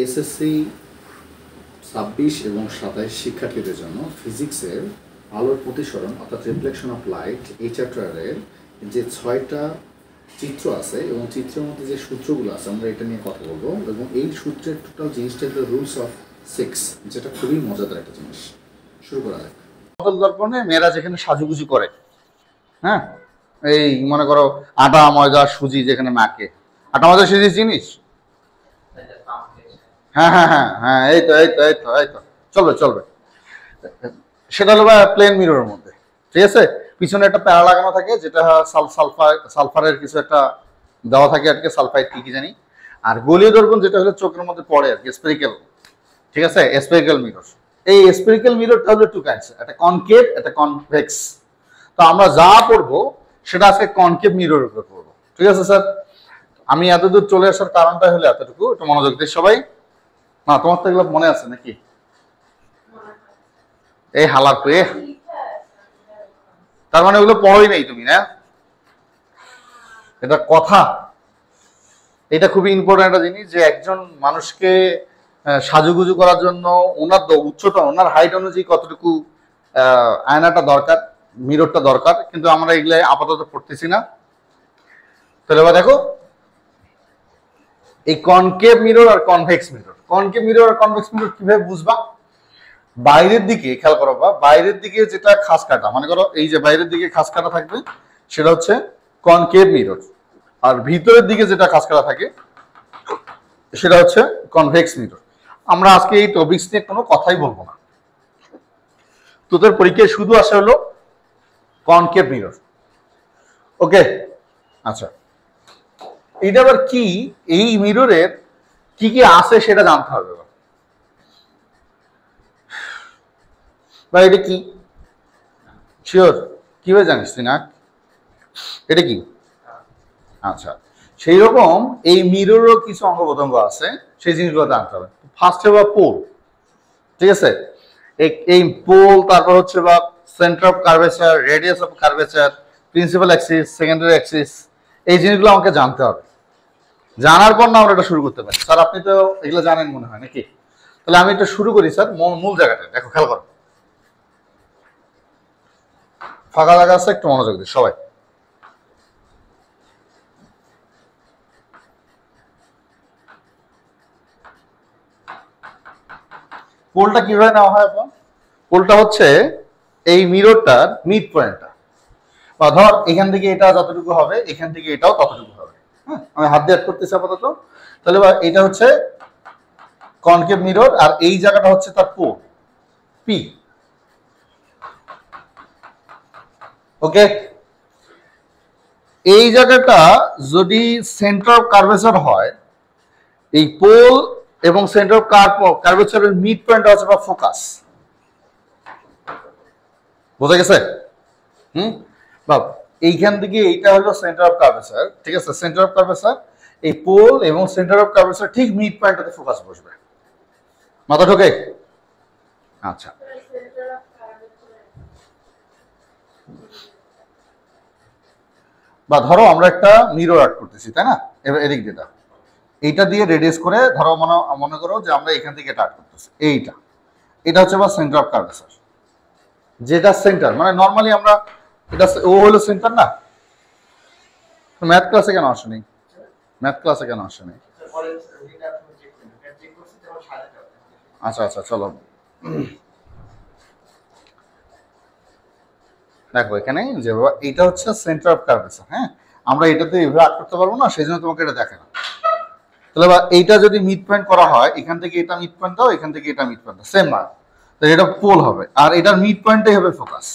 SSC ২৬ এবং ২৭ শিক্ষার্থীদের জন্য ফিজিক্সের আলোর প্রতিসরণ অর্থাৎ রিফ্লেকশন অফ লাইট এই চ্যাপ্টারের যে ৬টা চিত্র আছে এবং চিত্রের মধ্যে যে সূত্রগুলো আছে আমরা এটা নিয়ে কথা বলবো এবং এই সূত্রের টোটাল জিনিসটা হলো রুলস অফ 6, যেটা খুবই মজাদার একটা জিনিস। শুরু করা যাক। বদল দর্পণে মেয়েরা যেখানে সাজুগুজু করে, হ্যাঁ, এই মনে করো আটা ময়দা সুজি যেখানে মাকে, আটা ময়দা সুজি জিনিস, হ্যাঁ হ্যাঁ হ্যাঁ হ্যাঁ, এই তো এই তো এই তো এই তো চলবে চলবে। সেটা হলো প্লেন মিররের মধ্যে, ঠিক আছে, পিছনে একটা প্যারা লাগানো থাকে যেটা সালফারের কিছু একটা দেওয়া থাকে আর কি, সালফাইড কি জানি। আর গলীয় দর্পণ যেটা হলো চোখের মধ্যে পড়ে আর কি, স্পেরিক্যাল, ঠিক আছে, স্পেরিক্যাল মিরর। এই স্পেরিক্যাল মিররটা হলো টু কাইন্ডস, একটা কনকেভ একটা কনভেক্স। তো আমরা যা পড়বো সেটা আজকে কনকেভ মিররের উপর পড়বো, ঠিক আছে স্যার। আমি এতদূর চলে আসার কারণটা হলো এতটুকু, একটু মনোযোগ দিয়ে সবাই। না তোমার তো এগুলো মনে আছে নাকি? এই হালার পেয়ে তার মানে ওগুলো পড়োই নাই তুমি, না? এটা কথা, এটা খুবই ইম্পর্টেন্ট একটা জিনিস যে একজন মানুষকে সাজুগুজু করার জন্য ওনার উচ্চতা, ওনার হাইট অনুযায়ী কতটুকু আয়নাটা দরকার, মিররটা দরকার, কিন্তু আমরা এগুলো আপাতত পড়তেছি না। তাহলে এবার দেখো এই কনকেভ মিরর আর কনভেক্স মিরর, কনকেভ মিরর আর কনভেক্স মিরর কিভাবে বুঝবা? বাইরের দিকে খেয়াল করো, বা বাইরের দিকে যেটা খাস কাটা, মনে করো এই যে বাইরের দিকে খাস কাটা থাকবে সেটা হচ্ছে কনকেভ মিরর, আর ভিতরের দিকে যেটা খাস কাটা থাকে সেটা হচ্ছে কনভেক্স মিরর। আমরা আজকে এই টপিকস নিয়ে কোনো কথাই বলবো না, তোদের পরীক্ষায় শুধু আসে হলো কনকেভ মিরর, ওকে? আচ্ছা, এটা আবার কি, এই মিররের কি কি আছে সেটা জানতে হবে। বা এটা কি শিওর কিভাবে জানিস তুই না? এটা কি? আচ্ছা, সেই রকম এই মিররেরও কিছু অঙ্গ প্রত্যঙ্গ আছে, সেই জিনিসগুলো জানতে হবে। ফার্স্টে বা পোল, ঠিক আছে, এই পোল, তারপর হচ্ছে বা centre of curvature, radius of curvature, principal Axis, secondary Axis, এই জিনিসগুলো আমাকে জানতে হবে। জানার পর না আমরা এটা শুরু করতে পারি। স্যার আপনি তো এগুলো জানেন মনে হয় নাকি? তাহলে আমি এটা শুরু করি স্যার। মূল জায়গাটা দেখো, খেয়াল করো, ফাঁকা জায়গা আছে, একটু মনোযোগ দিই সবাই। পোলটা কিভাবে নেওয়া হয় আপনার? পোলটা হচ্ছে এই মিররটার মিড পয়েন্টটা, বা ধর এখান থেকে এটা যতটুকু হবে এখান থেকে এটাও ততটুকু হবে, হ্যাঁ, আমি হাত দিয়ে করতেছি আপাতত। তাহলে এটা হচ্ছে কনকেভ মিরর, আর এই জায়গাটা হচ্ছে তার পোল পি, ওকে? এই জায়গাটা যদি সেন্টার অফ কার্ভেচার হয়, এই পোল এবং সেন্টার অফ কার্ভেচারের মিড পয়েন্ট হচ্ছে বা ফোকাস, বোঝা গেছে? বা এইখান থেকে এইটা হলো সেন্টার অফ কার্ভেচার, ঠিক আছে, সেন্টার অফ কার্ভেচার, এই পোল এবং সেন্টার অফ কার্ভেচার ঠিক মিড পয়েন্টটাতে ফোকাস বসবে, মাথা ঢোকে? আচ্ছা, বা ধরো আমরা একটা মিরর আর্ট করতেছি, তাই না? এবার এদিক দিয়ে দাও, এইটা দিয়ে রেডিয়াস করে ধরো, মনে করো যে আমরা এখান থেকে এটা আর্ট করতেছি, এটা হচ্ছে বা সেন্টার অফ কার্ভেচার, যেটা সেন্টার, মানে নর্মালি আমরা এটা, ও হলো সেন্টার না? ম্যাথ ক্লাসে কেন আসেনি? ম্যাথ ক্লাসে কেন আসেনি? আচ্ছা আচ্ছা, চলো দেখো এখানে যে এইটা হচ্ছে সেন্টার অফ কার্ভেচার, হ্যাঁ, আমরা এটাতে এভাবে আর্ট করতে পারবো না, সেই জন্য তোমাকে এটা দেখে না। তাহলে এইটা যদি মিড পয়েন্ট করা হয়, এখান থেকে এটা মিড পয়েন্ট দাও, এখান থেকে এটা মিড পয়েন্ট দাও, সেম না, তাহলে এটা পোল হবে, আর এটার মিড পয়েন্টটাই হবে ফোকাস,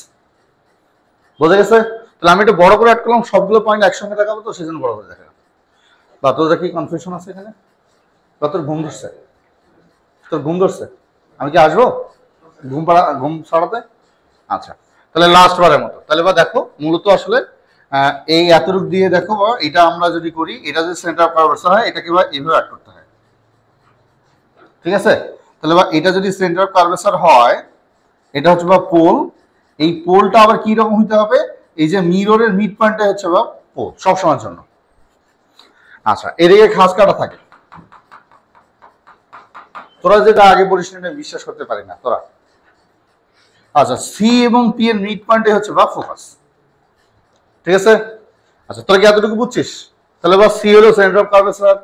বোঝা গেছে? তাহলে আমি এটা বড় করে অ্যাড করলাম, সবগুলো পয়েন্ট একসঙ্গে দেখাবো, তো সেই জন্য বড় করে দেখাবো। বা তোদের কি কনফিউশন আছে এখানে? বা তোর ঘুম ধরছে? তোর ঘুম ধরছে? আমি কি আসবো ঘুম সারাতে? আচ্ছা, তাহলে লাস্ট বারের মতো, তাহলে বা দেখো মূলত আসলে এই এতটুক দিয়ে দেখো, বা এটা আমরা যদি করি, এটা যদি সেন্টার অফ কার্ভেচার হয়, এটাকে বা এইভাবে অ্যাড করতে হয়, ঠিক আছে? তাহলে বা এটা যদি সেন্টার অফ কার্ভেচার হয়, এটা হচ্ছে বা পোল, এই পোলটা আবার কি রকম হতে হবে? এই যে মিররের মিড পয়েন্টটা হচ্ছে বা পোল সবসময়ের জন্য। আচ্ছা, এদিকে খাস কাটা থাকে, তোরা যেটা আগে বলিস না বিশ্বাস করতে পারি না তোরা। আচ্ছা, সি এবং পি এর মিড পয়েন্টে হচ্ছে বা ফোকাস, ঠিক আছে? আচ্ছা, তোরা কি এতটুকু বুঝছিস? তাহলে বা সি হলো সেন্টার অফ কার্ভেচার,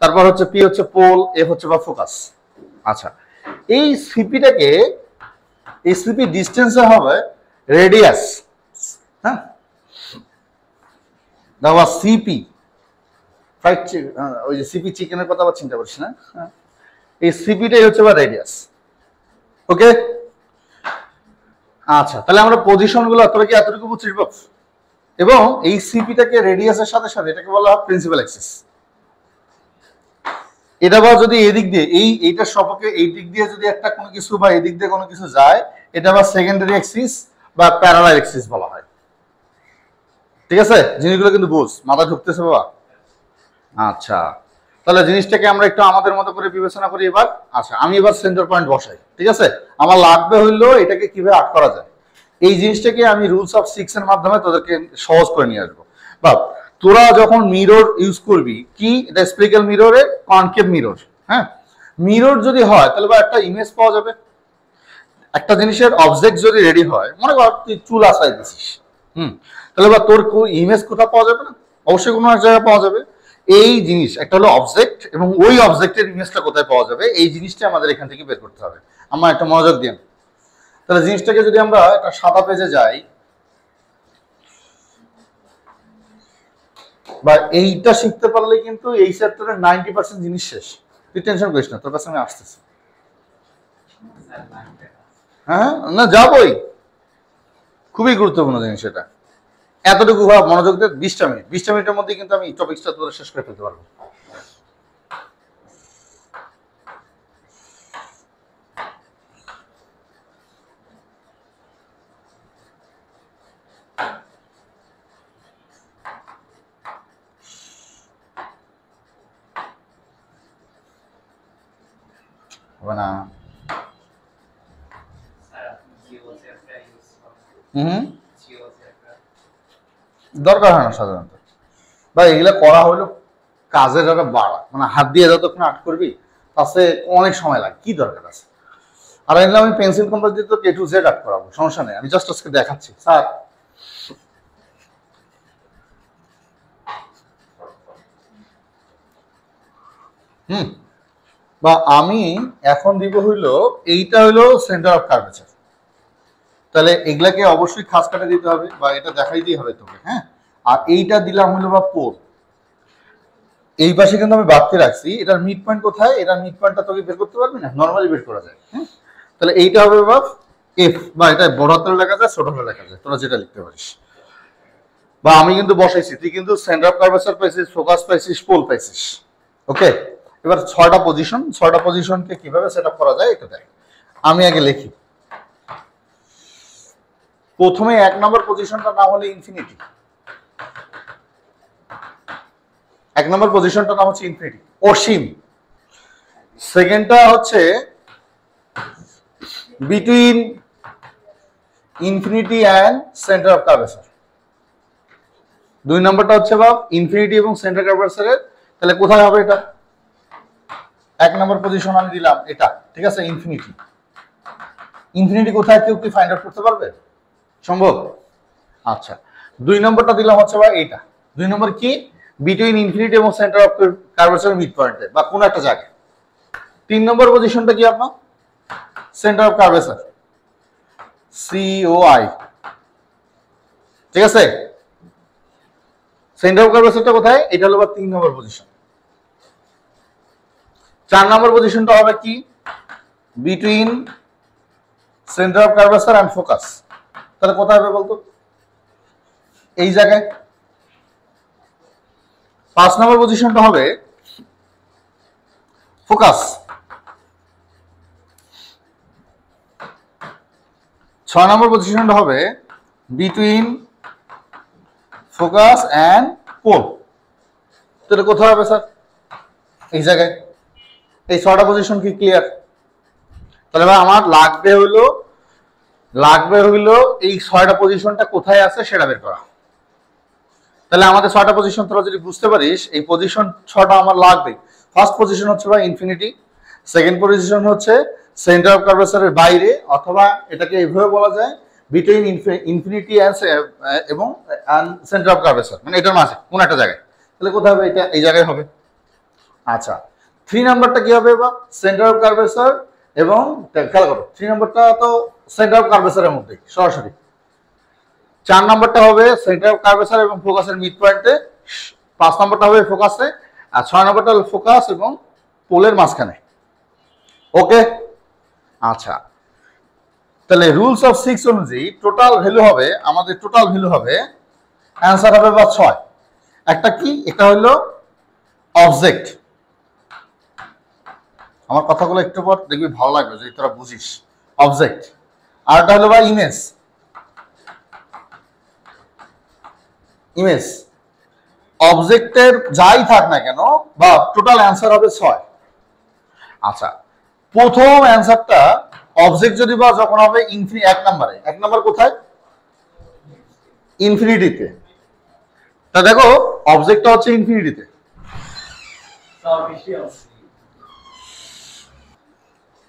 তারপর হচ্ছে পি হচ্ছে পোল, এফ হচ্ছে বা ফোকাস। আচ্ছা, এই সিপিটাকে, এই সিপি ডিস্টেন্সে হবে রেডিয়াস, হ্যাঁ, দেখো সিপি ফ্রাইড ওই যে সিপি চিকেনের কথা আবার চিন্তা করিস না, হ্যাঁ, এই সিপিটাই হচ্ছে বা রেডিয়াস। ওকে, আচ্ছা, তাহলে আমরা পজিশন গুলো তোরা কি এতটুকু বুঝছিস বক্স? এবং এই সিপিটাকে রেডিয়াসের সাথে সাথে এটাকে বলা হয় প্রিন্সিপাল অ্যাক্সিস। এটা বা যদি এদিক দিয়ে এইটার সপক্ষে এই দিক দিয়ে যদি একটা কোনো কিছু বা এদিক দিয়ে কোনো কিছু যায়, এটা বা সেকেন্ডারি অ্যাক্সিস বা প্যারালাল অ্যাক্সিস বলা হয়। ঠিক আছে, জিনিসগুলো কিন্তু বুঝ, মাথায় ঢুকতেছে বাবা? আচ্ছা, তাহলে জিনিসটাকে আমরা একটু আমাদের মতো করে বিবেচনা করি এবার। আচ্ছা, আমি এবার সেন্টার পয়েন্ট বসাই, ঠিক আছে? আমার লাগবে হইলো এটাকে কিভাবে আট করা যায়, এই জিনিসটাকে আমি রুলস অফ সিক্স এর মাধ্যমে তোদেরকে সহজ করে নিয়ে আসবো। বা তোরা যখন মিরর ইউজ করবি, কি এটা স্পেরিক্যাল মিররের কনকেভ মিরর, হ্যাঁ, মিরর যদি হয় তাহলে বা একটা ইমেজ পাওয়া যাবে। একটা জিনিসের অবজেক্ট যদি রেডি হয়, মনে কর তুই চুল আসাই দিছিস, তাহলে বা তোর ইমেজ কোথাও পাওয়া যাবে না? অবশ্যই কোনো এক জায়গায় পাওয়া যাবে। এই জিনিস একটা হলো অবজেক্ট, এবং ওই অবজেক্টের ইমেজটা কোথায় পাওয়া যাবে, এই জিনিসটা আমাদের এখান থেকে বের করতে হবে। আমার একটা মনোযোগ দিন। তাহলে জিনিসটাকে যদি আমরা একটা সাদা পেজে যাই, বা এইটা শিখতে পারলে কিন্তু এই চ্যাপ্টারের 90% জিনিস শেষ। তুই টেনশন করিস না, তোর কাছে আমি আসতেছি। হ্যাঁ, না যাবই, খুবই গুরুত্বপূর্ণ জিনিস এটা। এতটুকু মনোযোগ দিয়ে 20টা মিনিট, 20টা মিনিটের মধ্যে কিন্তু আমি টপিকটা তোদের শেষ করে ফেলতে পারবো। হবে না? দরকার হয় না সাধারণত, বা এগুলা করা হলো কাজের একটা বাড়া, মানে হাত দিয়ে যতক্ষণ আর্ট করবি তাতে অনেক সময় লাগে, কি দরকার আছে? আর এগুলো আমি পেন্সিল কম্পাস দিয়ে তো A to Z আর্ট করাবো, সমস্যা নেই, আমি জাস্ট আজকে দেখাচ্ছি স্যার। বা আমি এখন দিব হইলো, এইটা হইলো সেন্টার অফ কার্ভেচার, তাহলে এগুলাকে অবশ্যই খাস কাটে দিতে হবে, বা এটা দেখাই দিয়ে হবে তোকে, হ্যাঁ। আর এইটা দিলাম হলো বা পোল, এই পাশে কিন্তু আমি বাড়তে রাখছি, এটার মিড পয়েন্ট কোথায়, এটার মিড পয়েন্টটা তোকে বের করতে পারবি না, নর্মালি বের করা যায়, হ্যাঁ। তাহলে এইটা হবে বা এফ, বা এটা বড় হাতের লেখা যায়, ছোট হাতের লেখা যায়, তোরা যেটা লিখতে পারিস। বা আমি কিন্তু বসাইছি, তুই কিন্তু সেন্টার অফ কার্ভেচার পাইছিস, ফোকাস পাইছিস, পোল পাইছিস। ওকে, এবার 6টা পজিশন, 6টা পজিশনকে কিভাবে সেট আপ করা যায় এটা দেখ। আমি আগে লিখি। প্রথমে 1 নম্বর পজিশনটার নাম হলো ইনফিনিটি। 1 নম্বর পজিশনটার নাম হচ্ছে ইনফিনিটি, অসীম। সেকেন্ডটা হচ্ছে between infinity and centre of curvature. 2 নম্বরটা হচ্ছে বা ইনফিনিটি এবং সেন্টার কার্ভেচারের, তাহলে কোথায় হবে এটা? 1 নম্বর পজিশন আমি দিলাম এটা, ঠিক আছে, ইনফিনিটি। ইনফিনিটি কোথায় কেউ কি ফাইন্ড আউট করতে পারবে? সম্ভব? আচ্ছা, 2 নম্বরটা দিলাম হচ্ছে বা এইটা। 2 নম্বর কি? বিটুইন ইনফিনিটি এবং সেন্টার অফ কার্ভেচার মিড পয়েন্টে বা কোন একটা জায়গায়। 3 নম্বর পজিশনটা কি আপনার? সেন্টার অফ কার্ভেচার, COI, ঠিক আছে। সেন্টার অফ কার্ভেচারটা কোথায়? এটা হলো 3 নম্বর পজিশন। 4 নম্বর পজিশনটা হবে কি? Between centre of curvature and focus. তাহলে কোথায় হবে বলতো? এই জায়গায়। 5 নম্বর পজিশনটা হবে ফোকাস। 6 নম্বর পজিশনটা হবে বিটুইন ফোকাস এন্ড পোল। তাহলে কোথায় হবে স্যার? এই জায়গায়। এই 6টা পজিশন কি ক্লিয়ার? তাহলে ভাই আমার লাগবে হইলো এই 6টা পজিশনটা কোথায় আছে সেটা বের করা। তাহলে আমাদের 6টা পজিশন তোরা যদি বুঝতে পারিস, এই পজিশন 6টা আমার লাগবে। ফার্স্ট পজিশন হচ্ছে ভাই ইনফিনিটি, সেকেন্ড পজিশন হচ্ছে সেন্টার অফ কার্ভেচারের বাইরে, অথবা এটাকে এইভাবে বলা যায় বিটুইন ইনফিনিটি এবং সেন্টার অফ কার্ভেচার, মানে এটার মাঝে কোন একটা জায়গায়। তাহলে কোথায় হবে? এটা এই জায়গায় হবে। আচ্ছা 3 নাম্বারটা কি হবে? বা সেন্টার অফ কার্ভেচার এবং খেয়াল করো 3 নাম্বারটা তো সেন্টার অফ কার্ভেচারের মধ্যেই সরাসরি। 4 নাম্বারটা হবে সেন্টার অফ কার্ভেচার এবং ফোকাসের মিড পয়েন্টে। 5 নাম্বারটা হবে ফোকাসে, আর 6 নাম্বারটা হলো ফোকাস এবং পোলের মাঝখানে। ওকে, আচ্ছা তাহলে রুলস অফ 6 অনুযায়ী টোটাল ভ্যালু হবে, আমাদের টোটাল ভ্যালু হবে, অ্যান্সার হবে বা 6। একটা কি? এটা হলো অবজেক্ট। আমার কথাগুলো একটু পর দেখবি ভালো লাগবে যদি তোরা বুঝিস। অবজেক্ট। আর এটা হলো বা ইমেজ। ইমেজ অবজেক্টের যাই থাক না কেন, বা টোটাল অ্যান্সার হবে 6। আচ্ছা প্রথম অ্যান্সারটা অবজেক্ট যদি বা যখন হবে এক নম্বরে, 1 নম্বর কোথায়? ইনফিনিটিতে। তা দেখো অবজেক্টটা হচ্ছে ইনফিনিটিতে।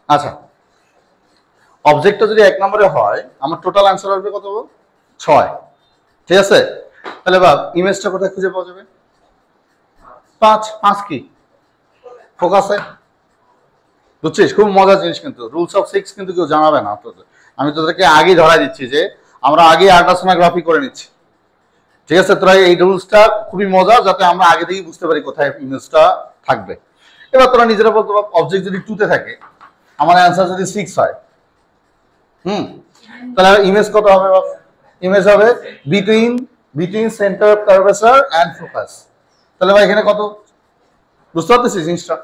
আচ্ছা অবজেক্টটা যদি 1 নম্বরে হয়, আমার টোটাল অ্যান্সার হবে কত? 6। ঠিক আছে, তাহলে বা ইমেজটা কোথায় খুঁজে পাওয়া যাবে? 5। 5 কি? ফোকাসে। বুঝছিস? খুব মজার জিনিস, কিন্তু রুলস অফ 6 কিন্তু কেউ জানাবে না তোদের। আমি তোদেরকে আগেই ধরাই দিচ্ছি যে আমরা আগে আল্ট্রাসোনোগ্রাফি করে নিচ্ছি। ঠিক আছে, তোরা এই রুলসটা খুবই মজা, যাতে আমরা আগে থেকেই বুঝতে পারি কোথায় ইমেজটা থাকবে। এবার তোরা নিজেরা বলতে পার, অবজেক্ট যদি 2 তে থাকে, আমার অ্যান্সার যদি 6 হয়, তাহলে ইমেজ কত হবে? ইমেজ হবে between centre of curvature and focus. তাহলে ভাই এখানে কত? বুঝতে পারতেছিস জিনিসটা?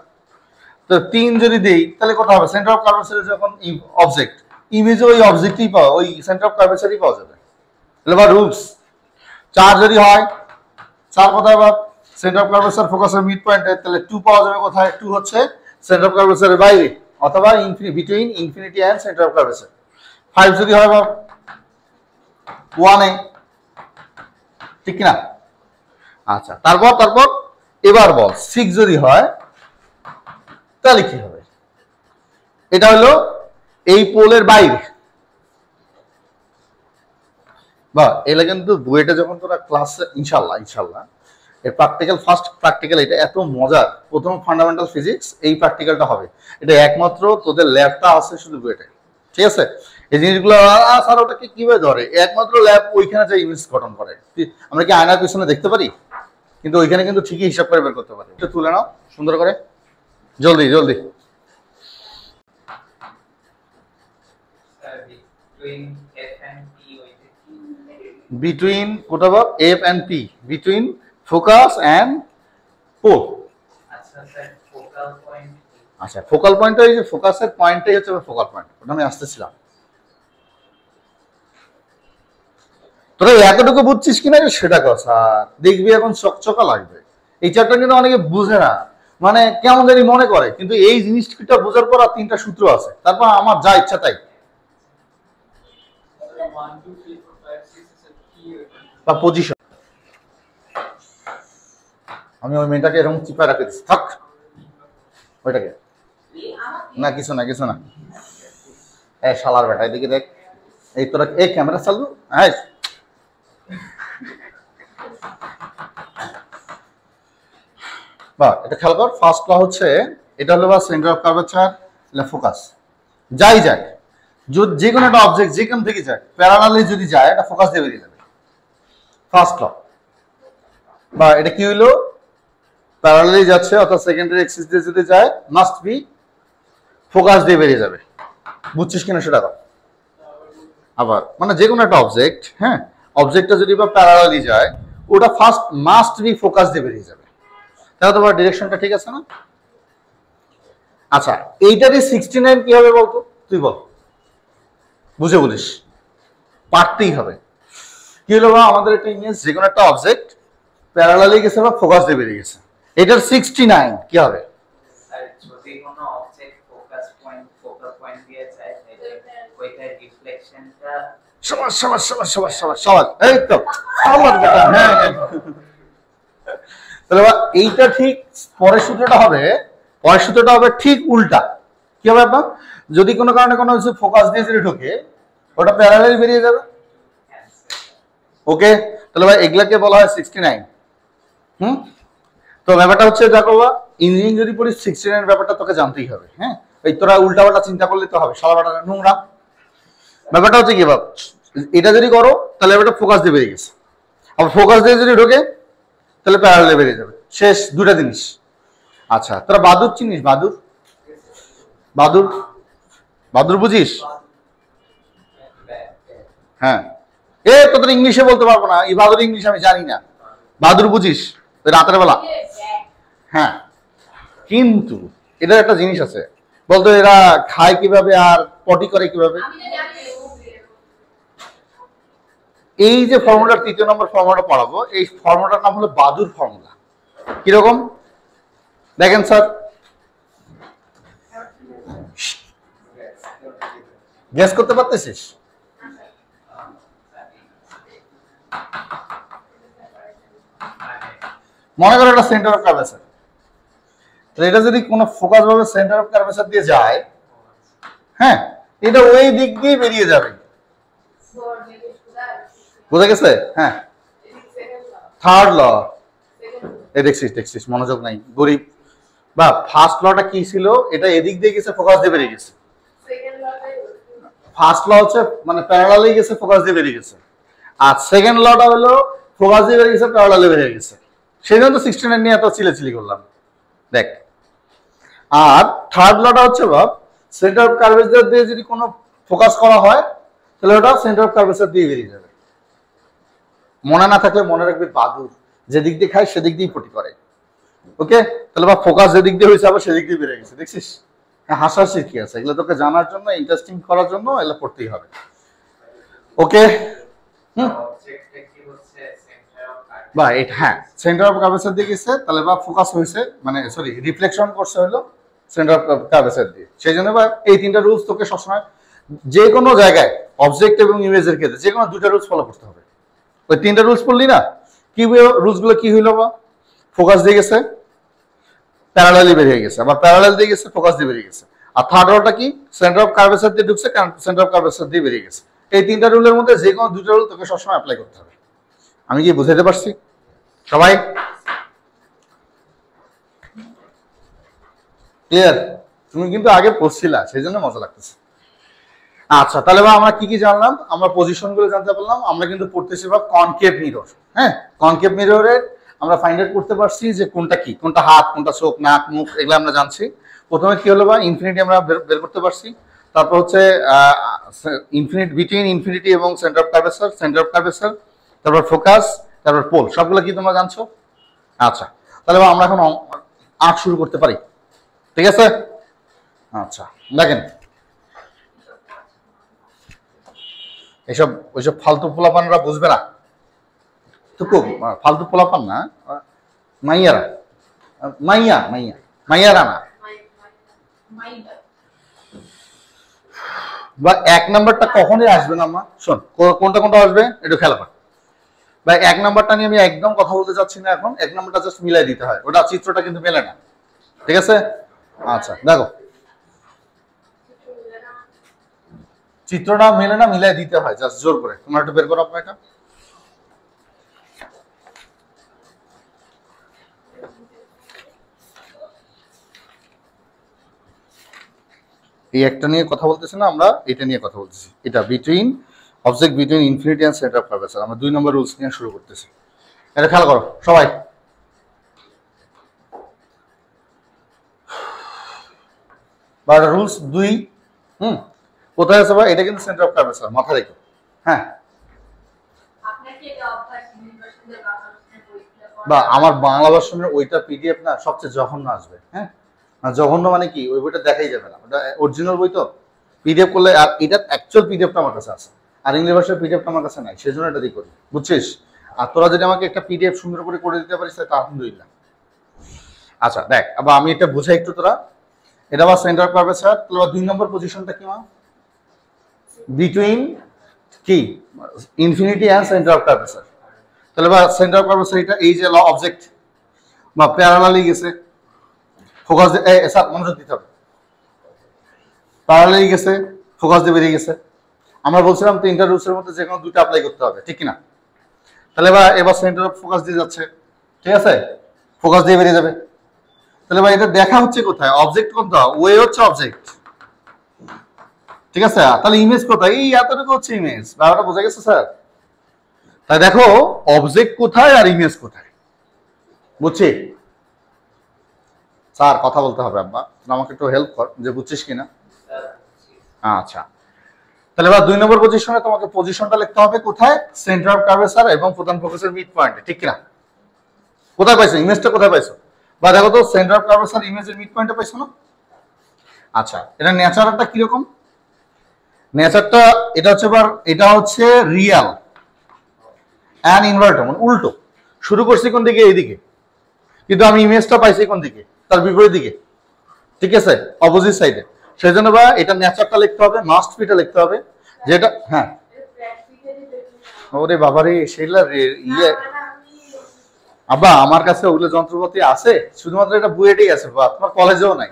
তো 3 যদি দেই তাহলে কত হবে? সেন্টার অফ কার্ভেচার যখন অবজেক্ট, ইমেজে ওই অবজেক্টই পাওয়া, ওই সেন্টার অফ কার্ভেচারই পাওয়া যাবে। তাহলে বা রুলস 4 যদি হয়, 4 কোথায়? বা সেন্টার অফ কার্ভেচার ফোকাসের মিড পয়েন্টে, তাহলে 2 পাওয়া যাবে কোথায়? 2 হচ্ছে সেন্টার অফ কার্ভেচারের বাইরে, অথবা between infinity and centre of curvature. 5 যদি হয় বা 1 এ, ঠিক না? আচ্ছা তারপর এবার বল 6 যদি হয় তাহলে কি হবে? এটা হলো এই পোলের বাইরে। বা এলা কিন্তু বুয়েটে যখন তোরা ক্লাসে ইনশাআল্লাহ এর প্র্যাকটিক্যাল, ফার্স্ট প্র্যাকটিক্যাল, এটা এত মজার। প্রথম ফান্ডামেন্টাল ফিজিক্স, এই প্র্যাকটিক্যালটা হবে। এটা একমাত্র তোদের ল্যাবটা আছে শুধু বুয়েটে। ঠিক আছে, এই জিনিসগুলো স্যার ওটাকে কিভাবে ধরে? একমাত্র ল্যাব ওইখানে যে ইমেজ গঠন করে। আমরা কি আয়নার পিছনে দেখতে পারি? কিন্তু ওইখানে কিন্তু ঠিকই হিসাব করে বের করতে পারি। একটু তুলে নাও সুন্দর করে, জলদি। বিটুইন কোটা বা F and P, between focus and pole. আচ্ছা ফোকাল পয়েন্ট, এই যে ফোকাসের পয়েন্টটাই হচ্ছে ফোকাল পয়েন্ট, ওটা আমি আসতেছিলাম। তোরা এতটুকু বুঝছিস কিনা সেটা কথা দেখবি, এখন চকচকা লাগবে। এই চ্যাপ্টার কিন্তু অনেকে বুঝে না, মানে কেমন জানি মনে করে, কিন্তু এই জিনিসটা বোঝার পর আর 3টা সূত্র আছে, তারপর আমার যা ইচ্ছা তাই। বা পজিশন, আমি ওই মেয়েটাকে এরকম চিপা রাখে দিচ্ছি, থাক ওইটাকে। না কিছু না এই শালার বেটা, এদিকে দেখ। এই তোরা এই ক্যামেরা চালু, হ্যাঁ বা এটা খেয়াল কর। ফার্স্ট ল হচ্ছে, এটা হলো বা সেন্টার অফ কার্ভেচার, ফোকাস। যাই যাক, যে কোনো একটা অবজেক্ট যেখান থেকে যাক, প্যারালালি যদি যায়, এটা ফোকাস দিয়ে বেরিয়ে যাবে। First law. বা এটা কি হইলো? প্যারালালি যাচ্ছে, অর্থাৎ সেকেন্ডারি এক্সিস দিয়ে যদি যায়, মাস্ট বি ফোকাস দিয়ে বেরিয়ে যাবে। বুঝছিস কিনা সেটা? আবার মানে যে কোনো একটা অবজেক্ট, হ্যাঁ, অবজেক্টটা যদি বা প্যারালালি যায়, ওটা ফার্স্ট মাস্ট বি ফোকাস দিয়ে বেরিয়ে যাবে। তাহলে তোমার ডিরেকশনটা ঠিক আছে না? আচ্ছা এইটারই 69 কি হবে বলতো? তুই বল, বুঝে বলিস, পারতেই হবে। কি হলো? আমাদের একটা ইমেজ, যে কোনো একটা অবজেক্ট প্যারালালি গেছে বা ফোকাস দিয়ে বেরিয়ে গেছে, এটার 69 কি হবে? যদি কোনো অবজেক্ট ফোকাস পয়েন্ট দিয়ে যায়, ওইটার রিফ্লেকশনটা সবাই এই তো আমার বেটা। হ্যাঁ তাহলে এইটা ঠিক পরের সূত্রটা হবে ঠিক উল্টা। কি হবে আপনার? যদি কোনো কারণে কোনো কিছু ফোকাস দিয়ে যদি ঢোকে ওটা প্যারালালি বেরিয়ে যাবে। ওকে, তাহলে ভাই এগুলাকে বলা হয় 69। তো ব্যাপারটা হচ্ছে দেখো ইঞ্জিনিয়ারিং যদি পড়িস 69 ব্যাপারটা তোকে জানতেই হবে। হ্যাঁ, এই তোরা উল্টাপাল্টা চিন্তা করলে তো হবে, সালাবাটা নোংরা। ব্যাপারটা হচ্ছে কি বাপ, এটা যদি করো তাহলে ব্যাপারটা ফোকাস দিয়ে বেরিয়ে গেছে, আবার ফোকাস দিয়ে যদি ঢোকে তাহলে প্যারালালে বেরিয়ে যাবে। শেষ দুটা জিনিস। আচ্ছা, তোরা বাদুর চিনিস? বাদুর বাদুর বাদুর বুঝিস? হ্যাঁ, তোদের ইংলিশে বলতে পারবো না, এই বাদুর ইংলিশ আমি জানি না। বাদুর বুঝিস? রাতের বেলা। হ্যাঁ, কিন্তু এটার একটা জিনিস আছে, বলতো এরা খায় কিভাবে আর পটি করে কিভাবে? এই যে ফর্মুলার 3 নম্বর ফর্মুলাটা পড়াবো, এই ফর্মুলার নাম হলো বাদুর ফর্মুলা। কিরকম দেখেন স্যার, গেস করতে পারতেছিস? মনে করো এটা সেন্টার অফ কার্ভেচার, এটা যদি কোনো ফোকাস ভাবে সেন্টার অফ কার্ভেচার দিয়ে যায়, হ্যাঁ, এটা ওই দিক দিয়ে বেরিয়ে যাবে। বুঝা গেছে? হ্যাঁ, থার্ড ল। দেখছিস মনোযোগ নাই গরিব। বা ফার্স্ট লটা কি ছিল? এটা এদিক দিয়ে গেছে, ফোকাস দিয়ে বেরিয়ে গেছে। ফার্স্ট ল হচ্ছে মানে প্যারালালি গেছে, ফোকাস দিয়ে বেরিয়ে গেছে। আর সেকেন্ড লটা হলো ফোকাস দিয়ে বেরিয়ে গেছে, প্যারালালি বেরিয়ে গেছে। সেই জন্য তো 69 নিয়ে এত চিলেচিলি করলাম। দেখ, আর থার্ড লটা হচ্ছে বাপ সেন্টার অফ কার্ভেচার দিয়ে যদি কোনো ফোকাস করা হয় তাহলে ওটা সেন্টার অফ কার্ভেচার দিয়ে বেরিয়ে যাবে। মনে না থাকলে মনে রাখবে বাদুর যেদিক দিয়ে খায় সেদিক দিয়েই পটি করে। ওকে, তাহলে বা ফোকাস যেদিক দিয়ে হয়েছে আবার সেদিক দিয়ে বেরিয়ে গেছে। দেখছিস? হ্যাঁ, হাসাহাসি কি আছে, এগুলো তোকে জানার জন্য, ইন্টারেস্টিং করার জন্য এগুলো পড়তেই হবে। ওকে, বা এটা হ্যাঁ সেন্টার অফ কার্ভেচার দিয়ে গেছে, তাহলে বা ফোকাস হয়েছে মানে সরি রিফ্লেকশন করছে হলো সেন্টার অফ কার্ভেচার দিয়ে। সেই জন্য বা এই 3টা রুলস তোকে সবসময় যে কোনো জায়গায় অবজেক্ট এবং ইমেজের ক্ষেত্রে যে কোনো 2টা রুলস ফলো করতে হবে। ওই 3টা রুলস পড়লি না, কি রুলস গুলো কি হইলো? বা ফোকাস দিয়ে গেছে, প্যারালালি বেরিয়ে গেছে, আবার প্যারালাল দিয়ে গেছে, ফোকাস দিয়ে বেরিয়ে গেছে। আর থার্ড রুলটা কি? সেন্টার অফ কার্ভেচার দিয়ে ঢুকছে, সেন্টার অফ কার্ভেচার দিয়ে বেরিয়ে গেছে। এই 3টা রুলের মধ্যে যে কোনো 2টা রুল তোকে সবসময় অ্যাপ্লাই করতে হবে। আমি কি বুঝাতে পারছি সবাই? ক্লিয়ার? তুমি কিন্তু আগে পড়ছিলা, সেই জন্য মজা লাগতেছে। আচ্ছা, তাহলে আমরা কি কি জানলাম? আমরা পজিশন গুলো জানতে পারলাম। আমরা কিন্তু পড়তেছি বা কনকেভ মিরর। হ্যাঁ, কনকেভ মিররের আমরা ফাইন্ড আউট করতে পারছি যে কোনটা কি, কোনটা হাত, কোনটা চোখ, নাক, মুখ, এগুলো আমরা জানছি। প্রথমে কি হলো বা ইনফিনিটি আমরা বের করতে পারছি। তারপর হচ্ছে বিটুইন ইনফিনিটি এবং সেন্টার অফ কার্ভেচার, তারপর ফোকাস, তারপর পোল, সবগুলো কি তোমরা জানছো? আচ্ছা, তাহলে আমরা এখন 8 শুরু করতে পারি। ঠিক আছে? আচ্ছা, দেখেন ওইসব ফালতু পোলাপানরা বুঝবে না তো, খুব ফালতু পোলাপান না, মাইয়ারা না। বা 1 নাম্বারটা কখনোই আসবে না। শোন, কোনটা কোনটা আসবে একটু খেলা কর। বা 1 নাম্বারটা নিয়ে আমি একদম কথা বলতে চাচ্ছি না এখন। 1 নাম্বারটা জাস্ট মিলাই দিতে হয়, ওটা চিত্রটা কিন্তু মেলে না। ঠিক আছে? আচ্ছা, দেখো চিত্রটা মেলে না, মিলাই দিতে হয় জাস্ট জোর করে। তোমরা একটু বের করো আপনার এটা। এই একটা নিয়ে কথা বলতেছি না আমরা, এটা নিয়ে কথা বলতেছি। এটা object between infinity and centre of curvature. আমরা 2 নম্বর রুলস নিয়ে শুরু করতেছি। এটা খেয়াল করো সবাই। বা রুলস 2 কোথায় আছে বা? এটা কিন্তু সেন্টার অফ কার্ভেচার, মাথা রেখো। হ্যাঁ, বা আমার বাংলা ভার্সনের ওইটা পিডিএফ না সবচেয়ে জঘন্য আসবে। হ্যাঁ, জঘন্য মানে কি, ওই বইটা দেখাই যাবে না, ওটা অরিজিনাল বই তো। পিডিএফ করলে, আর এটা অ্যাকচুয়াল পিডিএফটা আমার কাছে আছে, আর ইংলিশ ভাষার পিডিএফটা আমার কাছে নাই, সেই জন্য এটা দিয়ে করি, বুঝছিস? আর তোরা যদি আমাকে একটা পিডিএফ সুন্দর করে দিতে পারিস তা আলহামদুলিল্লাহ। আচ্ছা দেখ, আবার আমি এটা বুঝাই একটু তোরা। এটা আবার সেন্টার অফ কার্ভেচার। তোরা 2 নম্বর পজিশনটা কি? বিটুইন কি infinity and centre of curvature. তাহলে বা সেন্টার অফ কার্ভেচার এটা এই যে অবজেক্ট বা প্যারালালি গেছে, ফোকাস স্যার মনোযোগ দিতে হবে। প্যারালালি গেছে, ফোকাস দিয়ে বেরিয়ে গেছে। আমরা বলছিলাম তিনটা রুলসের মধ্যে যে কোনো দুটো অ্যাপ্লাই করতে হবে, ঠিক কিনা? তাহলে এবার সেন্টার অফ ফোকাস দিয়ে যাচ্ছে, ঠিক আছে, ফোকাস দিয়ে বেরিয়ে যাবে। তাহলে এটা দেখা হচ্ছে কোথায়? অবজেক্ট কোনটা? ওয়ে হচ্ছে অবজেক্ট, ঠিক আছে। তাহলে ইমেজ কোথায়? এই এতটুকু হচ্ছে ইমেজ। ব্যাপারটা বোঝা গেছে স্যার? তাই দেখো অবজেক্ট কোথায় আর ইমেজ কোথায়, বুঝছি? স্যার কথা বলতে হবে আব্বা, আমাকে একটু হেল্প কর যে বুঝছিস কিনা। আচ্ছা, তাহলে এবার 2 নম্বর পজিশনে তোমাকে পজিশনটা লিখতে হবে কোথায়? সেন্টার অফ কার্ভেচার এবং প্রধান ফোকাসের মিড পয়েন্টে, ঠিক কিনা? কোথায় পাইছো ইমেজটা? কোথায় পাইছো? বা দেখো তো সেন্টার অফ কার্ভেচার ইমেজের মিড পয়েন্টে পাইছো না? আচ্ছা, এটা নেচারটা কি রকম? নেচারটা এটা হচ্ছে রিয়াল এন্ড ইনভার্টার, মানে উল্টো। শুরু করছি কোন দিকে? এইদিকে, কিন্তু আমি ইমেজটা পাইছি কোন দিকে? তার বিপরীত দিকে, ঠিক আছে, অপোজিট সাইডে। সেই জন্য এটা নেচারটা লিখতে হবে, মাস্ট বিটা লিখতে হবে, যেটা হ্যাঁ। ওরে বাবারে, সেগুলা ইয়ে আব্বা আমার কাছে ওগুলো যন্ত্রপাতি আছে, শুধুমাত্র এটা বুয়েটেই আছে, তোমার কলেজেও নাই।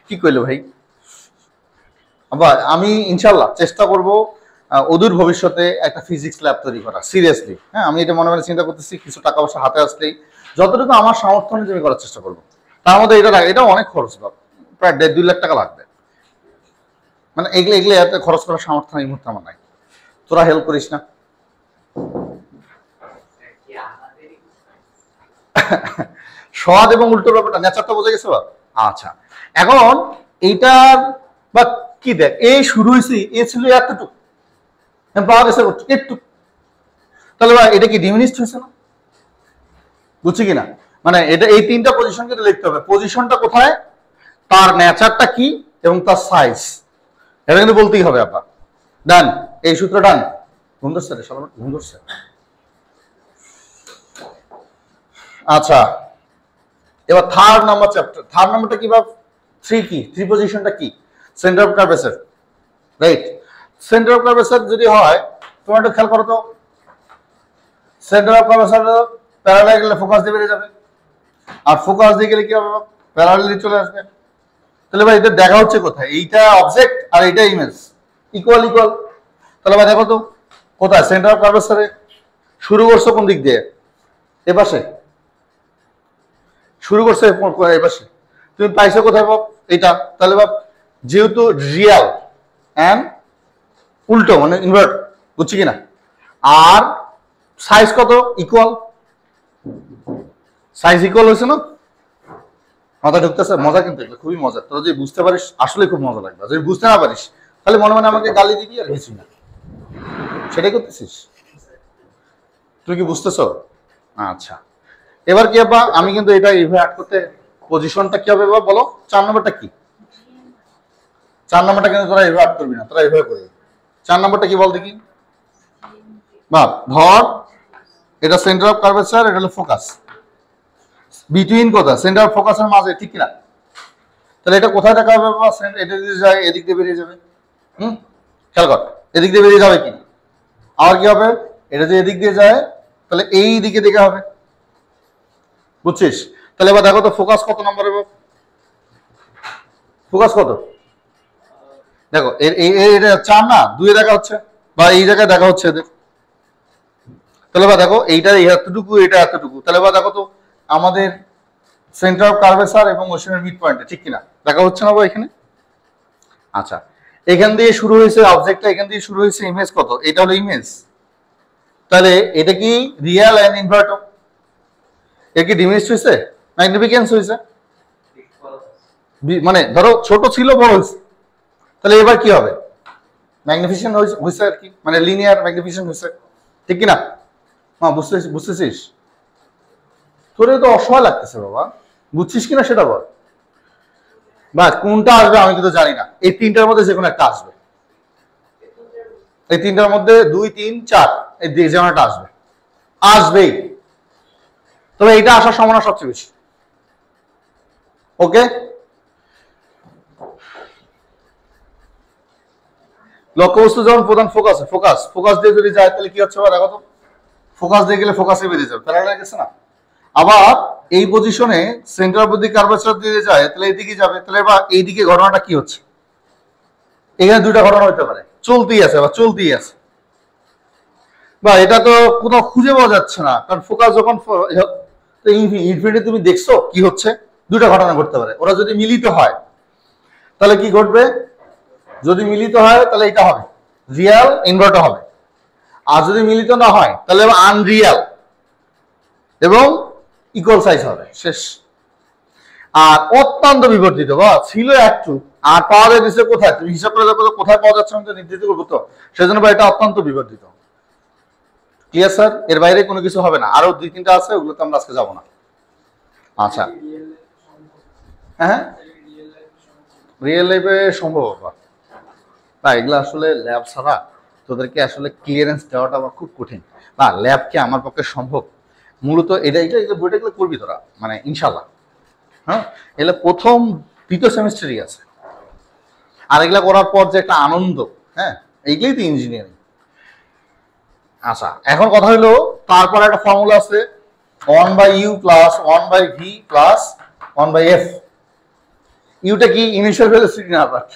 কি কইলো ভাই? আব্বা আমি ইনশাল্লাহ চেষ্টা করব অদূর ভবিষ্যতে একটা ফিজিক্স ল্যাব তৈরি করা, সিরিয়াসলি। হ্যাঁ, আমি এটা মনে মনে চিন্তা করতেছি, কিছু টাকা পয়সা হাতে আসলেই যতটুকু আমার সামর্থ্য অনুযায়ী করার চেষ্টা করবো। তার মধ্যে এটা অনেক খরচ, প্রায় 1.5-2 লাখ টাকা লাগবে। মানে এগুলো এত খরচ করার সামর্থ্য এই মুহূর্তে আমার নাই। তোরা হেল্প করিস না? সৎ এবং উল্টো ব্যাপারটা, নেচারটা বোঝা গেছে বা? আচ্ছা, এখন এইটার বা কি দেখ, এই শুরু হয়েছে, এ ছিল এতটুকু, পাওয়া গেছে একটু। তাহলে এটা কি ডিমিনিশড হয়েছে না? বুঝছি কিনা? মানে এটা এই তিনটা পজিশনকে লিখতে হবে। পজিশনটা কোথায়, তার নেচারটা কি, এবং তার সাইজ, এটা কিন্তু বলতেই হবে আপা। ডান, এই সূত্র ডান। ঘুম ধরছে রে, ঘুম ধরছে। আচ্ছা, এবার থার্ড নাম্বার চ্যাপ্টার। থার্ড নাম্বারটা কি ভাব? 3 কি? 3 পজিশনটা কি? Centre of curvature, right? Centre of curvature যদি হয়, তোমরা একটু খেয়াল করো তো, সেন্টার অফ কার্ভেচার প্যারালাল গেলে ফোকাস দিয়ে বেরিয়ে যাবে, আর ফোকাস দিয়ে গেলে কি হবে? প্যারালালি চলে আসবে। তাহলে ভাই এটা দেখা হচ্ছে কোথায়? এইটা অবজেক্ট আর এইটা ইমেজ, ইকুয়াল ইকুয়াল। তাহলে ভাই দেখো তো কোথায়? সেন্টার অফ কার্ভেচারে শুরু করছো কোন দিক দিয়ে? এ পাশে শুরু করছে, এ পাশে। তুমি পাইছো কোথায় বাপ? এইটা। তাহলে বাপ যেহেতু রিয়াল এন্ড উল্টো, মানে ইনভার্ট, বুঝছি কিনা? আর সাইজ কত? ইকুয়াল। সাইজ ইকুয়াল হয়েছে না? মাথা ঢুকতেছে? মজা কিন্তু, এগুলো খুবই মজা। তোরা যদি বুঝতে পারিস আসলে খুব মজা লাগবে, যদি বুঝতে না পারিস তাহলে মনে মনে আমাকে গালি দিবি আর কিছুই না। সেটাই করতেছিস? তুই কি বুঝতেছ? আচ্ছা, এবার কি আপা, আমি কিন্তু এটা এইভাবে অ্যাড করতে, পজিশনটা কি হবে বাবা বলো? 4 নম্বরটা কি? 4 নম্বরটা কিন্তু তোরা এইভাবে অ্যাড করবি না, তোরা এইভাবে করবি। 4 নম্বরটা কি বল দেখি? বাপ ধর, এটা সেন্টার অফ কার্ভেচার, এটা হলো ফোকাস। বিটুইন কোথায়? সেন্টার অফ ফোকাসের মাঝে, ঠিক কিনা? তাহলে এটা কোথায় দেখা হবে বাবা? এটা যদি যায় এদিক দিয়ে বেরিয়ে যাবে। খেয়াল কর, এদিক দিয়ে বেরিয়ে যাবে কি? আবার কি হবে? এটা যদি এদিক দিয়ে যায় তাহলে এই দিকে দিকে হবে, বুঝছিস? তাহলে এবার দেখো তো ফোকাস কত নম্বরে? ফোকাস কত? দেখো এটা 4 না, 2 দেখা হচ্ছে, বা এই জায়গায় দেখা হচ্ছে এদের। তাহলে বা দেখো এইটা এতটুকু, এটা এতটুকু। তাহলে বা দেখো তো আমাদের সেন্টার অফ কার্ভেচার এবং ওশনের মিড পয়েন্টে, ঠিক কিনা? দেখা হচ্ছে না বা এখানে? আচ্ছা, এখান দিয়ে শুরু হয়েছে অবজেক্টটা, এখান দিয়ে শুরু হয়েছে ইমেজ কত? এটা হলো ইমেজ। তাহলে এটা কি রিয়াল এন্ড ইনভার্টার? এর কি ডিমিনিশড হয়েছে? ম্যাগনিফিকেন্স হয়েছে? মানে ধরো ছোট ছিল, বড় হয়েছে। তাহলে এবার কি হবে? ম্যাগনিফিকেশন হয়েছে আর কি, মানে লিনিয়ার ম্যাগনিফিকেশন হয়েছে, ঠিক কিনা? হ্যাঁ, বুঝতেছিস? তোর তো অসহায় লাগতেছে বাবা, বুঝছিস কিনা সেটা বল। বা কোনটা আসবে আমি কিন্তু জানি না, এই তিনটার মধ্যে যে কোনো একটা আসবে। এই তিনটার মধ্যে 2, 3, 4 এই যে একটা আসবে, আসবেই। তবে এটা আসার সম্ভাবনা সবচেয়ে বেশি। ওকে, লক্ষ্যবস্তু যেমন প্রধান ফোকাস, ফোকাস দিয়ে যদি যায় তাহলে কি হচ্ছে দেখো তো, ফোকাস দিয়ে গেলে ফোকাসে বেরিয়ে যাবে, প্যারালাল গেছে না? আবার এই পজিশনে সেন্টার অফ দি কার্ভেচার দিয়ে যায় তাহলে এইদিকে যাবে। তাহলে এবার এইদিকে ঘটনাটা কি হচ্ছে? এখানে দুইটা ঘটনা হতে পারে, চলতেই আছে বা চলতেই আছে, বা এটা তো কোথাও খুঁজে পাওয়া যাচ্ছে না, কারণ ফোকাস যখন ইনফিনিটি তুমি দেখছো কি হচ্ছে, দুইটা ঘটনা ঘটতে পারে। ওরা যদি মিলিত হয় তাহলে কি ঘটবে? যদি মিলিত হয় তাহলে এটা হবে রিয়াল ইনভার্টার হবে, আর যদি মিলিত না হয় তাহলে আনরিয়াল এবং ইকুয়াল সাইজ হবে, শেষ। আর অত্যন্ত বিবর্তিত বা ছিল একটু, আর পাওয়া যাচ্ছে কোথায়? তুমি হিসাব করে দেখো কোথায় পাওয়া যাচ্ছে আমাদের নির্ধারিত করবো তো, সেজন্য এটা অত্যন্ত বিবর্তিত। Clear sir? এর বাইরে কোনো কিছু হবে না। আরো 2-3টা আছে, ওগুলোতে আমরা আজকে যাবো না। আচ্ছা, হ্যাঁ রিয়েল লাইফে সম্ভব না, এগুলো আসলে ল্যাব ছাড়া তোদেরকে আসলে ক্লিয়ারেন্স দেওয়াটা আমার খুব কঠিন। না, ল্যাব কি আমার পক্ষে সম্ভব? মূলত এটা বইটা এগুলো করবি তোরা, মানে ইনশাল্লাহ। হ্যাঁ, এগুলো প্রথম 2য় সেমিস্টারই আছে, আর এগুলা করার পর যে একটা আনন্দ, হ্যাঁ, এইগুলোই তো ইঞ্জিনিয়ারিং। আচ্ছা, এখন কথা হলো তারপর একটা ফর্মুলা আছে 1/u plus 1/v plus 1/f। ইউটা কি? ইনিশিয়াল ভেলোসিটি না, বাট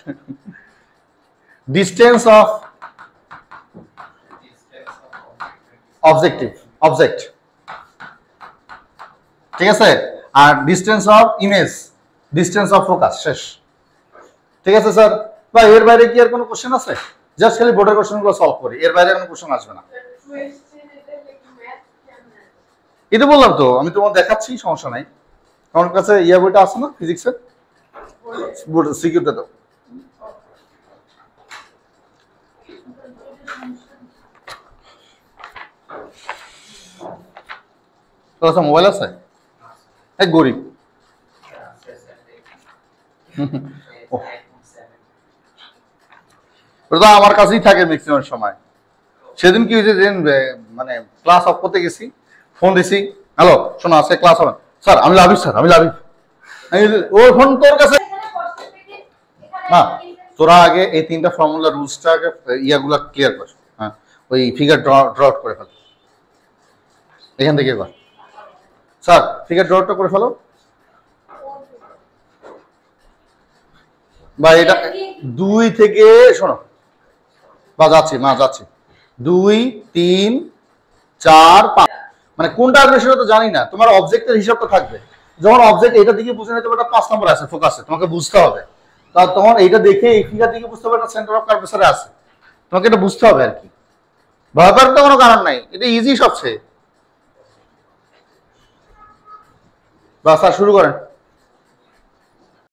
ডিস্টেন্স অফ অবজেক্ট, ঠিক আছে, আর distance of image, distance of focus, শেষ। ঠিক আছে স্যার? বা এর বাইরে কি আর কোনো কোশ্চেন আছে? জাস্ট খালি বোর্ডের কোশ্চেনগুলো সলভ করি, এর বাইরে কোনো কোশ্চেন আসবে না। এটা বললাম তো, আমি তোমার দেখাচ্ছি, সমস্যা নাই। আমার কাছে বইটা আছে না ফিজিক্সের, বোর্ড সিকিউরিটি তো। আচ্ছা, মোবাইল আছে? এক গরিব। ওটা আমার কাছেই থাকে ম্যাক্সিমাম সময়। সেদিন কি হয়েছে, মানে ক্লাস অফ করতে গেছি, ফোন দিছি, হ্যালো শোনো আজকে ক্লাস হবে। স্যার আমি লাভিব, স্যার আমি লাভিব। ওর ফোন তোর কাছে না, তোরা আগে এই 3টা ফর্মুলা রুলসটাকে ইয়াগুলা ক্লিয়ার কর। হ্যাঁ, ওই ফিগার ড্র করে ফেল এখান থেকে কর। স্যার ফিগার ড্রটা করে ফেলো, বা এটা 2 থেকে শোনো, বা যাচ্ছি 2, 3, 4, 5, মানে কোনটা আসবে সেটা তো জানি না। তোমার অবজেক্টের হিসাবটা থাকবে, যখন অবজেক্ট এটা দিকে বুঝে নিতে হবে 5 নম্বর আছে ফোকাসে, তোমাকে বুঝতে হবে। তা তখন এইটা দেখে এই ফিগার দিকে বুঝতে হবে এটা সেন্টার অফ কার্ভেচারে আছে, তোমাকে এটা বুঝতে হবে আর কি। ভয় পাওয়ার তো কোনো কারণ নাই, এটা ইজি সবচেয়ে। বা স্যার শুরু করেন।